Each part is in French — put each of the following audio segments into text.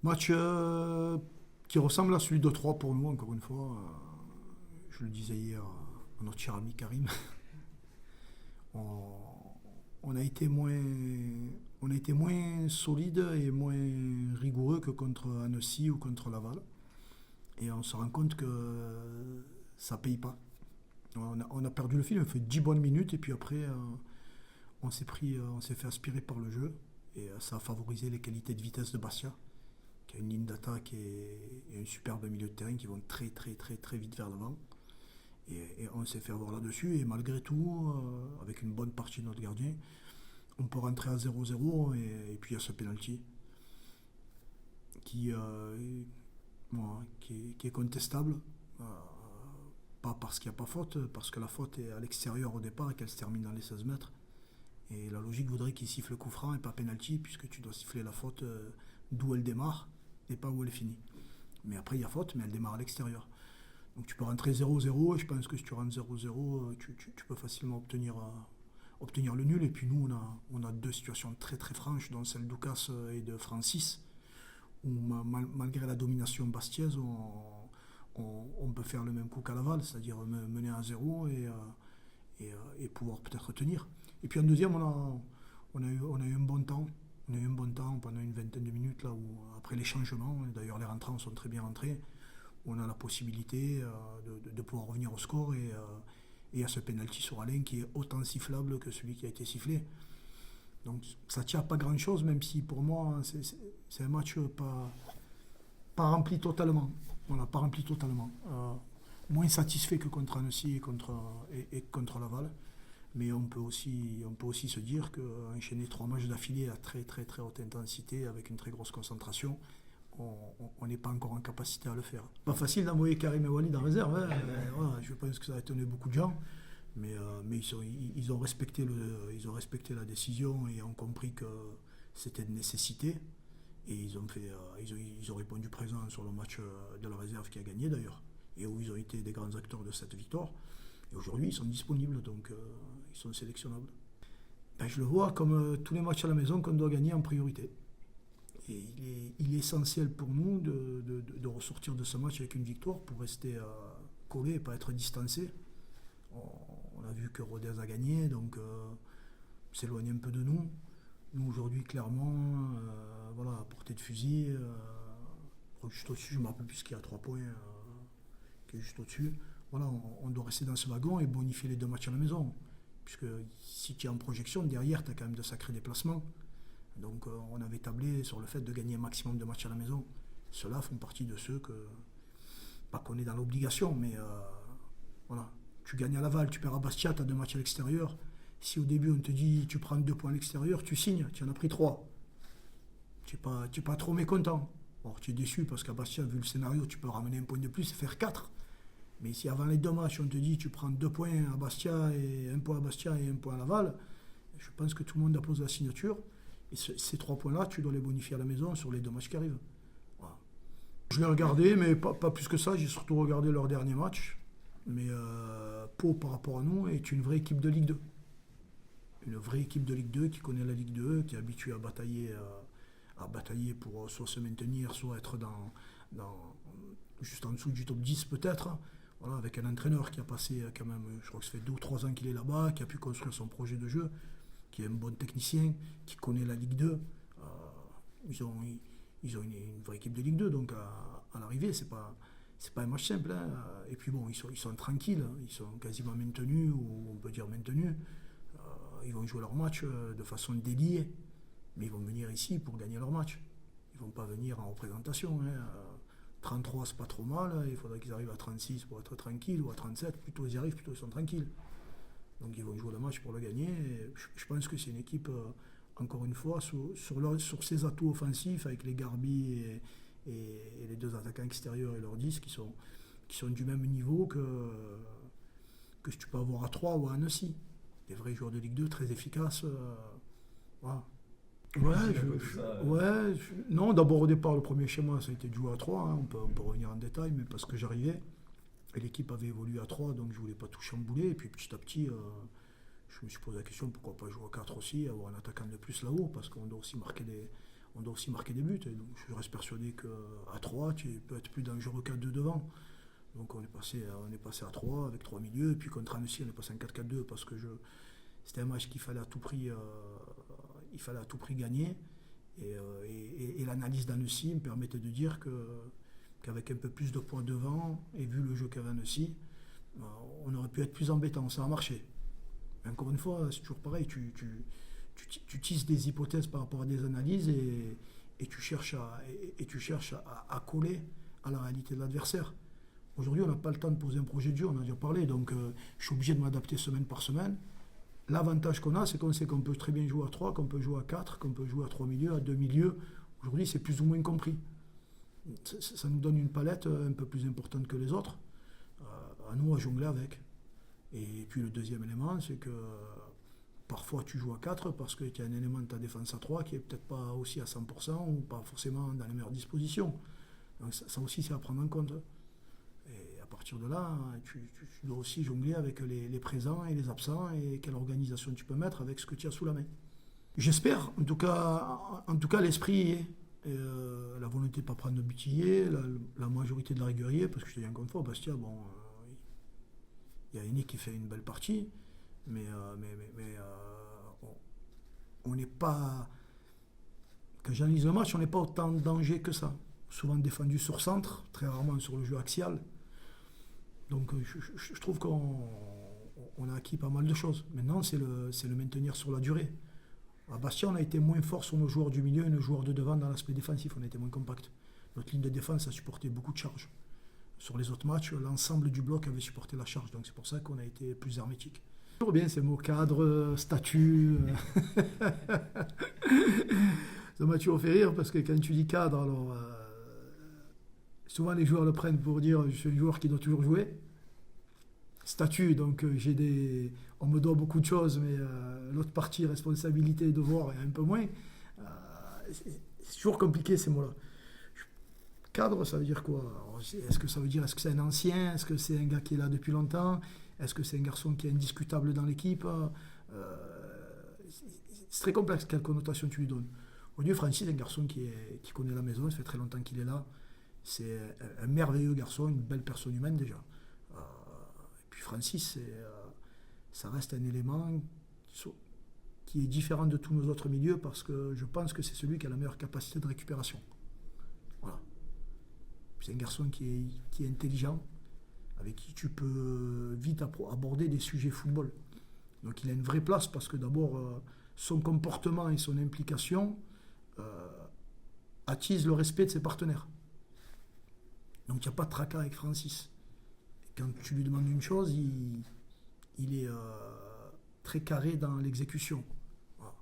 Match qui ressemble à celui de 3 pour nous, encore une fois. Je le disais hier à notre cher ami Karim. on, on a été moins, on a été moins solide et moins rigoureux que contre Annecy ou contre Laval. Et on se rend compte que ça paye pas. On a perdu le fil, on a fait 10 bonnes minutes et puis après on s'est fait aspirer par le jeu et ça a favorisé les qualités de vitesse de Bastia, qui a une ligne d'attaque et un superbe milieu de terrain qui vont très très très très vite vers l'avant. Et on s'est fait avoir là-dessus et malgré tout, avec une bonne partie de notre gardien, on peut rentrer à 0-0 et puis il y a ce penalty qui, qui est contestable. Euh, Pas parce qu'il n'y a pas faute, parce que la faute est à l'extérieur au départ et qu'elle se termine dans les 16 mètres. Et la logique voudrait qu'il siffle coup franc et pas penalty, puisque tu dois siffler la faute d'où elle démarre et pas où elle finit. Mais après, il y a faute, mais elle démarre à l'extérieur. Donc tu peux rentrer 0-0, et je pense que si tu rentres 0-0, tu peux facilement obtenir le nul. Et puis nous, on a deux situations très très franches, dont celle d'Oukas et de Francis, où malgré la domination bastiaise, on peut faire le même coup qu'à Laval, c'est-à-dire mener à 0 et pouvoir peut-être tenir. Et puis en deuxième, on a eu un bon temps. On a eu un bon temps pendant une vingtaine de minutes, là où, après les changements, d'ailleurs les rentrants sont très bien rentrés, on a la possibilité de pouvoir revenir au score et à ce penalty sur Alain qui est autant sifflable que celui qui a été sifflé. Donc ça ne tient pas grand-chose, même si pour moi, c'est un match pas rempli totalement. Voilà, pas rempli totalement. Moins satisfait que contre Annecy et contre Laval. Mais on peut aussi se dire qu'enchaîner 3 matchs d'affilée à très très très haute intensité avec une très grosse concentration, on n'est pas encore en capacité à le faire. Pas facile d'envoyer Karim et Walid en réserve. Hein. Voilà, je pense que ça a étonné beaucoup de gens. Mais ils ont respecté la décision et ont compris que c'était de nécessité. Et ils ont répondu présent sur le match de la réserve qui a gagné d'ailleurs. Et où ils ont été des grands acteurs de cette victoire. Et aujourd'hui, ils sont disponibles, donc ils sont sélectionnables. Ben, je le vois comme tous les matchs à la maison qu'on doit gagner en priorité. Et il est essentiel pour nous de ressortir de ce match avec une victoire pour rester collé et pas être distancé. On a vu que Rodez a gagné, donc s'éloigner un peu de nous. Nous aujourd'hui, clairement, voilà, à portée de fusil, juste au-dessus, je ne me rappelle plus qu'il y a 3 points, qui est juste au-dessus. Voilà, on doit rester dans ce wagon et bonifier les 2 matchs à la maison. Puisque si tu es en projection, derrière, tu as quand même de sacrés déplacements. Donc on avait tablé sur le fait de gagner un maximum de matchs à la maison. Ceux-là font partie de ceux que, pas qu'on est dans l'obligation, mais voilà. Tu gagnes à Laval, tu perds à Bastia, tu as 2 matchs à l'extérieur. Si au début on te dit tu prends 2 points à l'extérieur, tu signes, tu en as pris 3. Tu n'es pas trop mécontent. Bon, tu es déçu parce qu'à Bastia, vu le scénario, tu peux ramener un point de plus et faire 4. Mais si avant les 2 matchs, on te dit tu prends 2 points à Bastia et 1 point à Bastia et 1 point à Laval, je pense que tout le monde a posé la signature. Et ces 3 points-là, tu dois les bonifier à la maison sur les 2 matchs qui arrivent. Voilà. Je l'ai regardé, mais pas plus que ça. J'ai surtout regardé leur dernier match. Mais Pau, par rapport à nous, est une vraie équipe de Ligue 2. Une vraie équipe de Ligue 2 qui connaît la Ligue 2, qui est habituée à batailler pour soit se maintenir, soit être juste en dessous du top 10 peut-être. Voilà, avec un entraîneur qui a passé quand même, je crois que ça fait 2 ou 3 ans qu'il est là-bas, qui a pu construire son projet de jeu, qui est un bon technicien, qui connaît la Ligue 2. Ils ont une vraie équipe de Ligue 2, donc à l'arrivée, c'est pas un match simple. Hein. Et puis bon, ils sont tranquilles, ils sont quasiment maintenus, ou on peut dire maintenus. Ils vont jouer leur match de façon déliée, mais ils vont venir ici pour gagner leur match. Ils ne vont pas venir en représentation. Hein. 33, c'est pas trop mal, il faudrait qu'ils arrivent à 36 pour être tranquilles, ou à 37, plutôt ils y arrivent, plutôt ils sont tranquilles. Donc ils vont jouer le match pour le gagner. Et je pense que c'est une équipe, encore une fois, sur ses atouts offensifs, avec les Garbi et les 2 attaquants extérieurs et leurs 10 qui sont du même niveau que si tu peux avoir à 3 ou à Annecy. Des vrais joueurs de Ligue 2 très efficaces. Voilà. Ouais, non, d'abord au départ, le premier schéma, ça a été de jouer à 3. Hein, on peut revenir en détail, mais parce que j'arrivais. Et l'équipe avait évolué à 3, donc je voulais pas tout chambouler. Et puis petit à petit, je me suis posé la question pourquoi pas jouer à 4 aussi, avoir un attaquant de plus là-haut, parce qu'on doit aussi on doit aussi marquer des buts. Et donc je reste persuadé qu'à 3, tu peux être plus dangereux qu'à 2 devant. Donc on est passé à 3 avec 3 milieux. Et puis contre Annecy, on est passé en 4-4-2 parce que c'était un match qu'il fallait à tout prix, gagner. Et l'analyse d'Annecy me permettait de dire qu'avec un peu plus de points devant, et vu le jeu qu'avait Annecy, on aurait pu être plus embêtant. Ça a marché. Mais encore une fois, c'est toujours pareil. Tu tisses des hypothèses par rapport à des analyses et tu cherches à coller à la réalité de l'adversaire. Aujourd'hui, on n'a pas le temps de poser un projet de jeu, on a déjà parlé, donc je suis obligé de m'adapter semaine par semaine. L'avantage qu'on a, c'est qu'on sait qu'on peut très bien jouer à 3, qu'on peut jouer à 4, qu'on peut jouer à 3 milieux, à 2 milieux. Aujourd'hui, c'est plus ou moins compris. Ça nous donne une palette un peu plus importante que les autres, à nous à jongler avec. Et puis le deuxième élément, c'est que parfois tu joues à 4 parce que tu as un élément de ta défense à 3 qui n'est peut-être pas aussi à 100% ou pas forcément dans les meilleures dispositions. Donc ça aussi, c'est à prendre en compte. Et à partir de là, tu dois aussi jongler avec les présents et les absents et quelle organisation tu peux mettre avec ce que tu as sous la main. J'espère, en tout cas l'esprit est. La volonté de ne pas prendre de butiller, la majorité de la rigueur y est, parce que je te dis encore une fois, Bastia, bon, il y a Yannick qui fait une belle partie, mais on n'est pas. Quand j'analyse le match, on n'est pas autant en danger que ça. Souvent défendu sur centre, très rarement sur le jeu axial. Donc je trouve qu'on a acquis pas mal de choses. Maintenant, c'est le maintenir sur la durée. À Bastia, on a été moins fort sur nos joueurs du milieu et nos joueurs de devant dans l'aspect défensif. On a été moins compact. Notre ligne de défense a supporté beaucoup de charges. Sur les autres matchs, l'ensemble du bloc avait supporté la charge. Donc c'est pour ça qu'on a été plus hermétique. Toujours bien ces mots cadre, statut. Ça m'a toujours fait rire parce que quand tu dis cadre, alors souvent les joueurs le prennent pour dire je suis un joueur qui doit toujours jouer. Statut, donc on me doit beaucoup de choses, mais l'autre partie, responsabilité, devoir, et un peu moins. C'est toujours compliqué ces mots-là. Cadre, ça veut dire quoi? Est-ce que c'est un ancien? Est-ce que c'est un gars qui est là depuis longtemps? Est-ce que c'est un garçon qui est indiscutable dans l'équipe? C'est très complexe quelle connotation tu lui donnes. Aujourd'hui, Francis est un garçon qui connaît la maison, ça fait très longtemps qu'il est là. C'est un merveilleux garçon, une belle personne humaine déjà. Et puis Francis, ça reste un élément qui est différent de tous nos autres milieux parce que je pense que c'est celui qui a la meilleure capacité de récupération. Voilà. C'est un garçon qui est intelligent, avec qui tu peux vite aborder des sujets football. Donc il a une vraie place parce que d'abord, son comportement et son implication attisent le respect de ses partenaires. Donc il n'y a pas de tracas avec Francis. Et quand tu lui demandes une chose, il est très carré dans l'exécution. Voilà.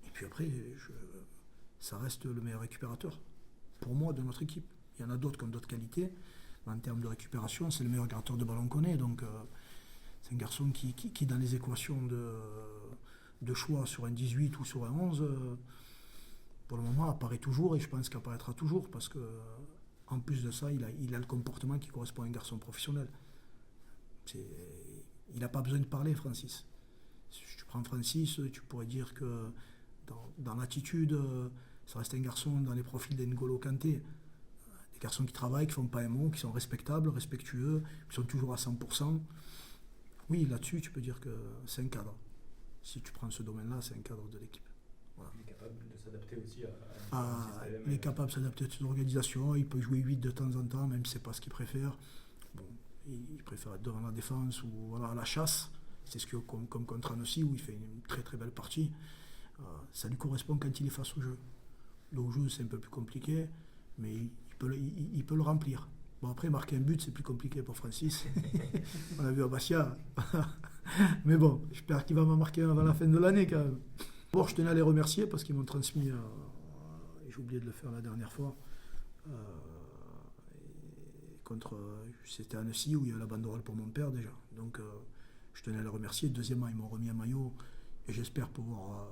Et puis après, ça reste le meilleur récupérateur, pour moi, de notre équipe. Il y en a d'autres qui ont d'autres qualités. En termes de récupération, c'est le meilleur gardeur de ballon qu'on ait. Donc c'est un garçon qui dans les équations de choix sur un 18 ou sur un 11, pour le moment, apparaît toujours et je pense qu'il apparaîtra toujours parce que en plus de ça, il a le comportement qui correspond à un garçon professionnel. Il n'a pas besoin de parler, Francis. Si tu prends Francis, tu pourrais dire que dans l'attitude, ça reste un garçon dans les profils d'N'Golo Kanté. Des garçons qui travaillent, qui ne font pas un mot, qui sont respectables, respectueux, qui sont toujours à 100%. Oui, là-dessus, tu peux dire que c'est un cadre. Si tu prends ce domaine-là, c'est un cadre de l'équipe. Voilà. Il est capable de s'adapter aussi il est capable de s'adapter à toute organisation. Il peut jouer 8 de temps en temps, même si ce n'est pas ce qu'il préfère. Bon, il préfère être devant la défense ou voilà, à la chasse. C'est ce que comme contre Annecy, où il fait une très très belle partie. Ça lui correspond quand il est face au jeu. Le jeu, c'est un peu plus compliqué, mais il peut le remplir. Bon, après, marquer un but, c'est plus compliqué pour Francis. On l'a vu à Bastia. Mais bon, j'espère qu'il va m'en marquer avant la fin de l'année quand même. Bon, je tenais à les remercier parce qu'ils m'ont transmis, et j'ai oublié de le faire la dernière fois, c'était à Annecy où il y a eu la banderole pour mon père déjà. Donc je tenais à les remercier. Deuxièmement, ils m'ont remis un maillot et j'espère pouvoir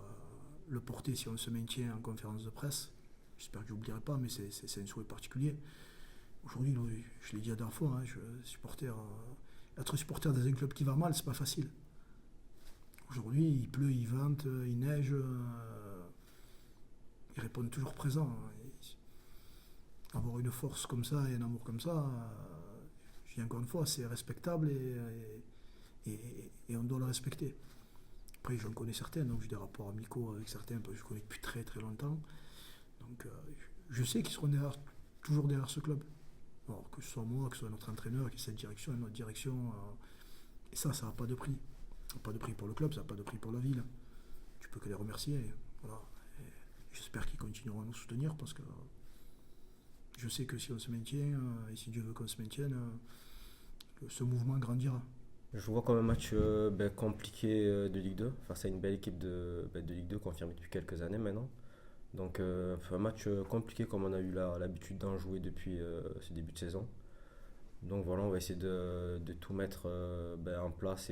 le porter si on se maintient en conférence de presse. J'espère que je n'oublierai pas, mais c'est un souhait particulier. Aujourd'hui, je l'ai dit la dernière fois, hein, être supporter dans un club qui va mal, c'est pas facile. Aujourd'hui, il pleut, il vente, il neige. ils répondent toujours présents. Et avoir une force comme ça et un amour comme ça, je dis encore une fois, c'est respectable et on doit le respecter. Après, j'en connais certains, donc j'ai des rapports amicaux avec certains, parce que je connais depuis très très longtemps. Donc je sais qu'ils seront toujours derrière ce club. Alors, que ce soit moi, que ce soit notre entraîneur, qui cette direction et notre direction. Et ça n'a pas de prix. Ça n'a pas de prix pour le club, ça n'a pas de prix pour la ville. Tu peux que les remercier. Voilà. Et j'espère qu'ils continueront à nous soutenir parce que je sais que si on se maintient, et si Dieu veut qu'on se maintienne, ce mouvement grandira. Je vois comme un match compliqué de Ligue 2 face à une belle équipe de Ligue 2 confirmée depuis quelques années maintenant. Donc un match compliqué comme on a eu l'habitude d'en jouer depuis ce début de saison. Donc voilà, on va essayer de tout mettre en place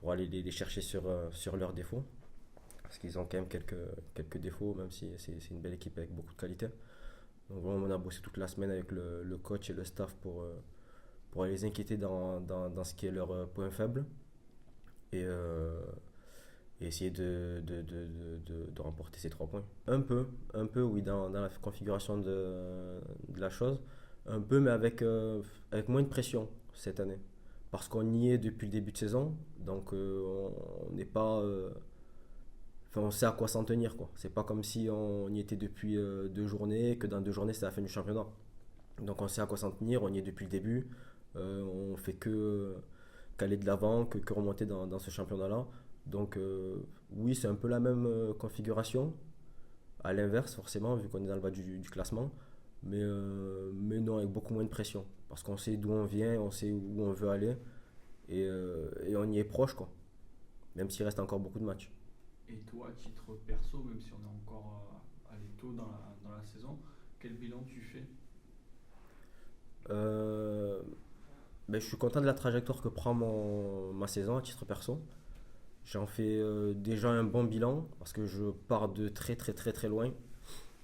pour aller les chercher sur leurs défauts. Parce qu'ils ont quand même quelques défauts, même si c'est une belle équipe avec beaucoup de qualité. Donc voilà, on a bossé toute la semaine avec le coach et le staff pour aller les inquiéter dans ce qui est leur point faible. Et essayer de remporter ces 3 points. Un peu oui, dans la configuration de la chose, un peu, mais avec moins de pression cette année. Parce qu'on y est depuis le début de saison, donc on n'est pas. Enfin, on sait à quoi s'en tenir, quoi. C'est pas comme si on y était depuis 2 journées, que dans 2 journées c'est la fin du championnat. Donc on sait à quoi s'en tenir, on y est depuis le début. On fait qu'aller de l'avant, que remonter dans ce championnat-là. Donc oui, c'est un peu la même configuration, à l'inverse forcément, vu qu'on est dans le bas du classement, mais non, avec beaucoup moins de pression, parce qu'on sait d'où on vient, on sait où on veut aller, et on y est proche, quoi, même s'il reste encore beaucoup de matchs. Et toi, à titre perso, même si on est encore allé tôt dans la saison, quel bilan tu fais? Euh, je suis content de la trajectoire que prend ma saison à titre perso. J'en fais déjà un bon bilan parce que je pars de très très très très loin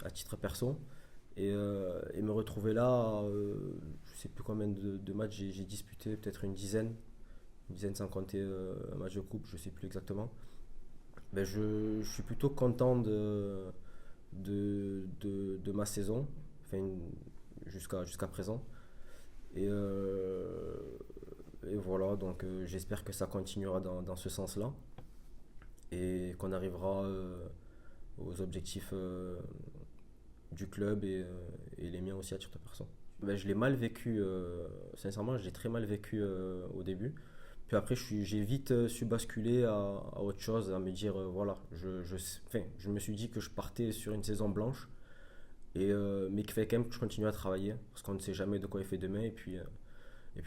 à titre perso et me retrouver là, je sais plus combien de matchs j'ai disputé, peut-être une dizaine sans compter un match de coupe, je sais plus exactement. Je suis plutôt content de ma saison, enfin, jusqu'à présent. Et, euh, et voilà, donc j'espère que ça continuera dans ce sens-là et qu'on arrivera aux objectifs du club et les miens aussi à titre perso. Je l'ai mal vécu, sincèrement, je l'ai très mal vécu au début. Puis après, j'ai vite su basculer à autre chose, à me dire, voilà, je me suis dit que je partais sur une saison blanche, mais qu'il fallait quand même que je continue à travailler, parce qu'on ne sait jamais de quoi il fait demain. Et puis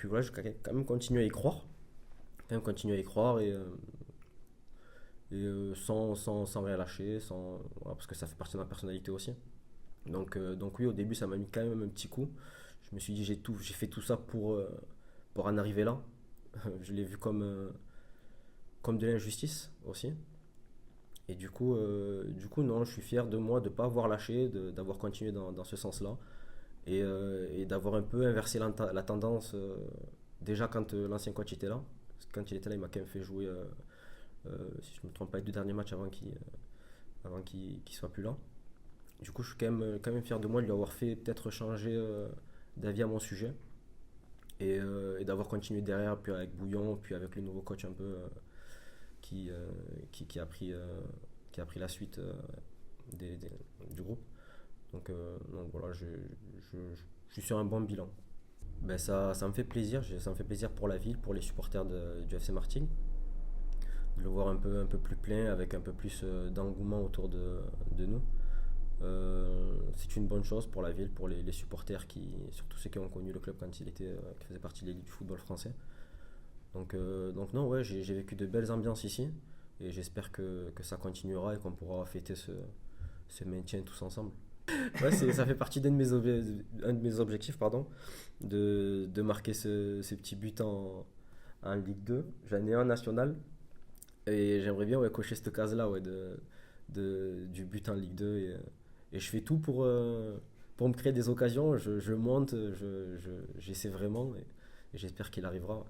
voilà, je vais quand même continuer à y croire, sans rien lâcher, voilà, parce que ça fait partie de ma personnalité aussi. Donc oui, au début, ça m'a mis quand même un petit coup. Je me suis dit, j'ai fait tout ça pour en arriver là. Je l'ai vu comme de l'injustice aussi. Et du coup, non, je suis fier de moi de ne pas avoir lâché, d'avoir continué dans ce sens-là. Et d'avoir un peu inversé la tendance déjà quand l'ancien coach était là. Parce que quand il était là, il m'a quand même fait jouer, si je ne me trompe pas, les 2 derniers matchs avant qu'il soit plus là. Du coup, je suis quand même fier de moi de lui avoir fait peut-être changer d'avis à mon sujet et d'avoir continué derrière, puis avec Bouillon, puis avec le nouveau coach un peu qui, qui a pris la suite du groupe. Donc voilà, je suis sur un bon bilan. Ça me fait plaisir, ça me fait plaisir pour la ville, pour les supporters du FC Martigues, de le voir un peu plus plein, avec un peu plus d'engouement autour de nous. C'est une bonne chose pour la ville, pour les supporters, surtout ceux qui ont connu le club quand qui faisait partie de l'élite du football français. Donc non, ouais, j'ai vécu de belles ambiances ici, et j'espère que ça continuera et qu'on pourra fêter ce maintien tous ensemble. Ouais, ça fait partie un de mes objectifs, pardon, de marquer ce petit but en Ligue 2. J'en ai un national et j'aimerais bien, ouais, cocher cette case-là, ouais, du but en Ligue 2. Et je fais tout pour me créer des occasions. Je monte, j'essaie vraiment et j'espère qu'il arrivera.